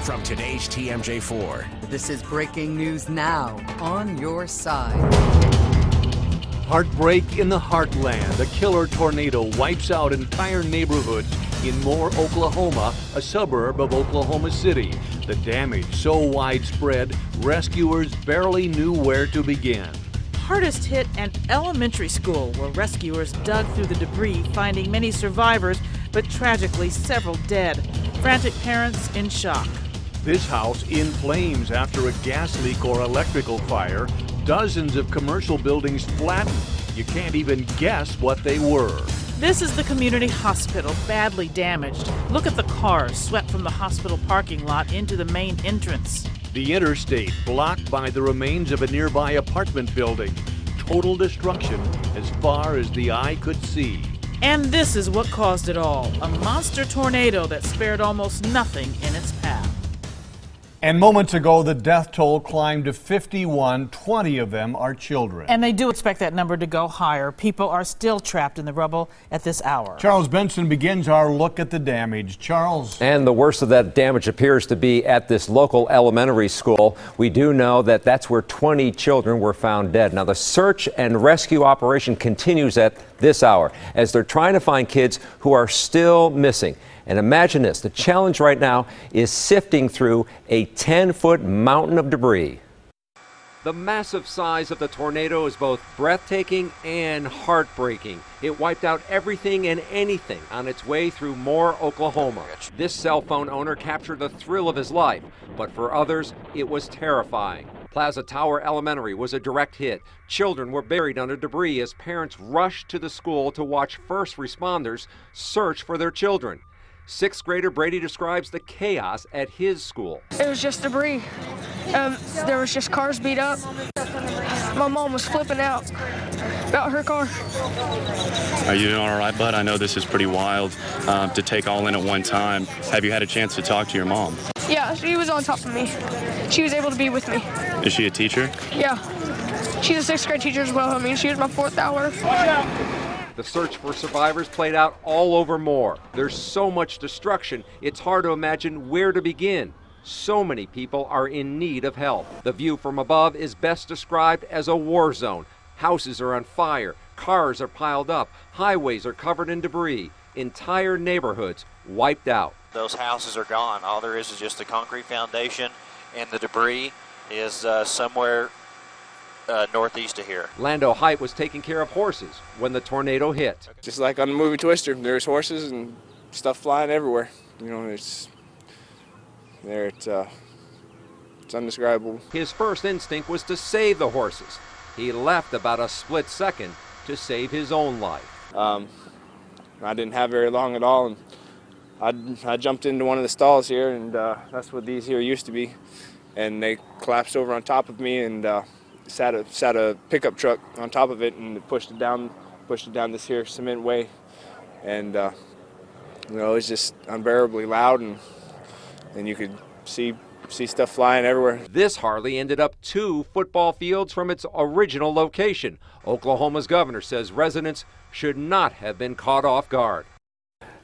From today's TMJ4. This is breaking news now on your side. Heartbreak in the heartland. A killer tornado wipes out entire neighborhoods in Moore, Oklahoma, a suburb of Oklahoma City. The damage so widespread, rescuers barely knew where to begin. Hardest hit an elementary school where rescuers dug through the debris, finding many survivors, but tragically several dead. Frantic parents in shock. This house in flames after a gas leak or electrical fire. Dozens of commercial buildings flattened. You can't even guess what they were. This is the community hospital, badly damaged. Look at the cars swept from the hospital parking lot into the main entrance. The interstate blocked by the remains of a nearby apartment building. Total destruction as far as the eye could see. And this is what caused it all, a monster tornado that spared almost nothing in its path. And moments ago, the death toll climbed to 51. 20 of them are children. And they do expect that number to go higher. People are still trapped in the rubble at this hour. Charles Benson begins our look at the damage. Charles. And the worst of that damage appears to be at this local elementary school. We do know that that's where 20 children were found dead. Now, the search and rescue operation continues at this hour as they're trying to find kids who are still missing. And imagine this, the challenge right now is sifting through a 10-foot mountain of debris. The massive size of the tornado is both breathtaking and heartbreaking. It wiped out everything and anything on its way through Moore, Oklahoma. This cell phone owner captured the thrill of his life, but for others, it was terrifying. Plaza Tower Elementary was a direct hit. Children were buried under debris as parents rushed to the school to watch first responders search for their children. Sixth grader Brady describes the chaos at his school. It was just debris. There was just cars beat up. My mom was flipping out about her car. Are you doing all right, bud? I know this is pretty wild to take all in at one time. Have you had a chance to talk to your mom? Yeah, she was on top of me. She was able to be with me. Is she a teacher? Yeah. She's a sixth grade teacher as well. I mean, she was my fourth hour. Watch out. The search for survivors played out all over Moore. There's so much destruction, it's hard to imagine where to begin. So many people are in need of help. The view from above is best described as a war zone. Houses are on fire, cars are piled up, highways are covered in debris, entire neighborhoods wiped out. Those houses are gone. All there is just a concrete foundation, and the debris is somewhere northeast of here. Lando Height was taking care of horses when the tornado hit. Just like on the movie Twister, there's horses and stuff flying everywhere. You know, it's undescribable. His first instinct was to save the horses. He left about a split second to save his own life. I didn't have very long at all, and I jumped into one of the stalls here, and that's what these here used to be, and they collapsed over on top of me, and sat a pickup truck on top of it, and it pushed it down this here cement way, and you know, it was just unbearably loud, and you could see stuff flying everywhere. This Harley ended up 2 football fields from its original location. Oklahoma's governor says residents should not have been caught off guard.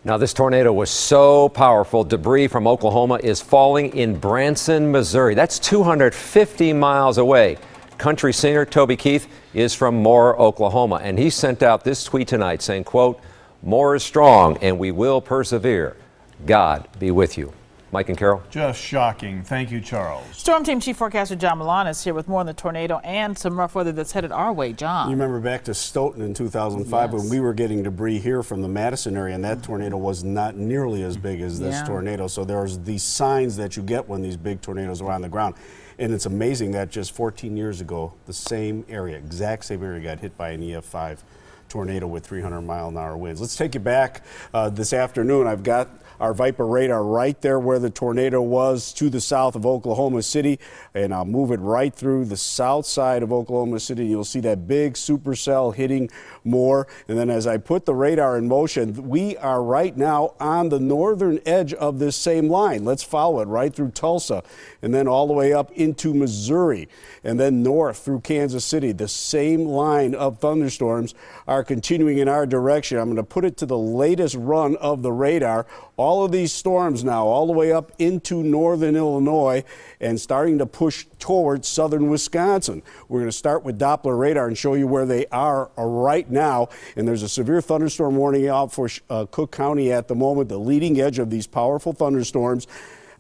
Now, this tornado was so powerful, debris from Oklahoma is falling in Branson, Missouri. That's 250 miles away. Country singer Toby Keith is from Moore, Oklahoma, and he sent out this tweet tonight saying, quote, "Moore is strong and we will persevere. God be with you." Mike and Carol. Just shocking. Thank you, Charles. Storm Team Chief Forecaster John Milan is here with more on the tornado and some rough weather that's headed our way. John. You remember back to Stoughton in 2005 when we were getting debris here from the Madison area, and that tornado was not nearly as big as this tornado. So there's these signs that you get when these big tornadoes are on the ground. And it's amazing that just 14 years ago, the same area, exact same area, got hit by an EF5 tornado with 300-mile-an-hour winds. Let's take you back this afternoon. I've got our Viper radar right there where the tornado was to the south of Oklahoma City, and I'll move it right through the south side of Oklahoma City. You'll see that big supercell hitting Moore, and then as I put the radar in motion, we are right now on the northern edge of this same line. Let's follow it right through Tulsa and then all the way up into Missouri and then north through Kansas City. The same line of thunderstorms are continuing in our direction. I'm going to put it to the latest run of the radar. All all of these storms now all the way up into northern Illinois and starting to push towards southern Wisconsin. We're going to start with Doppler radar and show you where they are right now. And there's a severe thunderstorm warning out for Cook County at the moment, the leading edge of these powerful thunderstorms.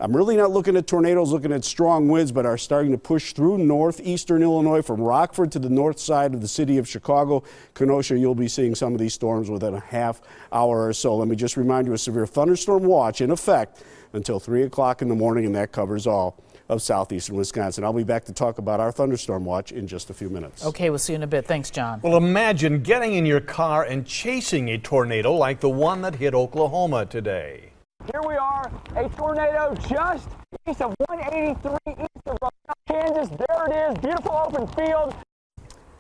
I'm really not looking at tornadoes, looking at strong winds, but are starting to push through northeastern Illinois from Rockford to the north side of the city of Chicago. Kenosha, you'll be seeing some of these storms within a half hour or so. Let me just remind you, a severe thunderstorm watch in effect until 3 o'clock in the morning, and that covers all of southeastern Wisconsin. I'll be back to talk about our thunderstorm watch in just a few minutes. Okay, we'll see you in a bit. Thanks, John. Well, imagine getting in your car and chasing a tornado like the one that hit Oklahoma today. Here we are, a tornado just east of 183 east of Kansas. There it is, beautiful open field.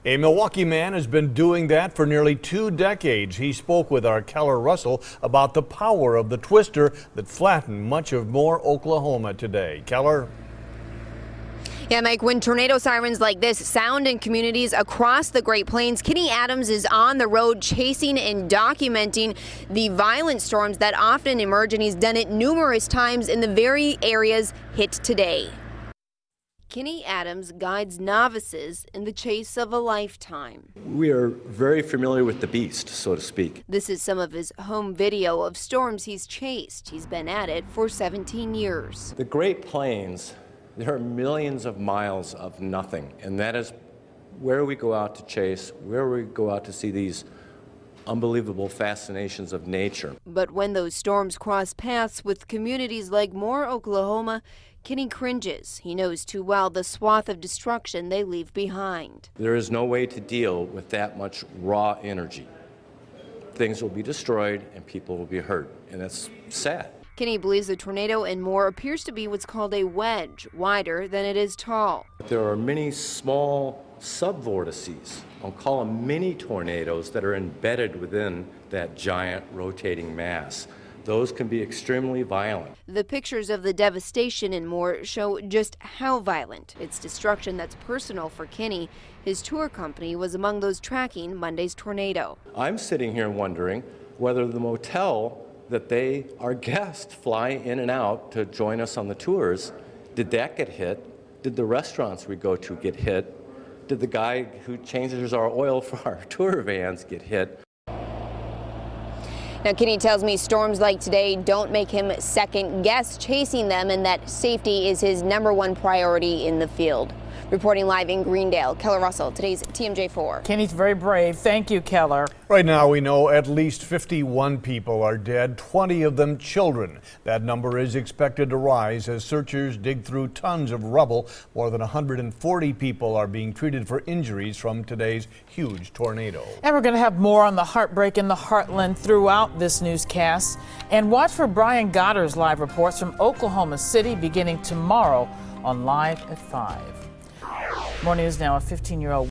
A Milwaukee man has been doing that for nearly 2 decades. He spoke with our Keller Russell about the power of the twister that flattened much of Moore, Oklahoma today. Keller? Yeah, Mike, when tornado sirens like this sound in communities across the Great Plains, Kenny Adams is on the road chasing and documenting the violent storms that often emerge, and he's done it numerous times in the very areas hit today. Kenny Adams guides novices in the chase of a lifetime. We are very familiar with the beast, so to speak. This is some of his home video of storms he's chased. He's been at it for 17 years. The Great Plains, there are millions of miles of nothing, and that is where we go out to chase, where we go out to see these unbelievable fascinations of nature. But when those storms cross paths with communities like Moore, Oklahoma, Kenny cringes. He knows too well the swath of destruction they leave behind. There is no way to deal with that much raw energy. Things will be destroyed and people will be hurt, and that's sad. Kenny believes the tornado in Moore appears to be what's called a wedge, wider than it is tall. There are many small subvortices, I'll call them mini tornadoes, that are embedded within that giant rotating mass. Those can be extremely violent. The pictures of the devastation in Moore show just how violent. It's destruction that's personal for Kenny. His tour company was among those tracking Monday's tornado. I'm sitting here wondering whether the motel that our guests fly in and out to join us on the tours, did that get hit? Did the restaurants we go to get hit? Did the guy who changes our oil for our tour vans get hit? Now, Kenny tells me storms like today don't make him second guess chasing them, and that safety is his #1 priority in the field. Reporting live in Greendale, Keller Russell, today's TMJ4. Kenny's very brave. Thank you, Keller. Right now, we know at least 51 people are dead, 20 of them children. That number is expected to rise as searchers dig through tons of rubble. More than 140 people are being treated for injuries from today's huge tornado. And we're going to have more on the heartbreak in the heartland throughout this newscast. And watch for Brian Goddard's live reports from Oklahoma City beginning tomorrow on Live at 5. More news now. A 15-year-old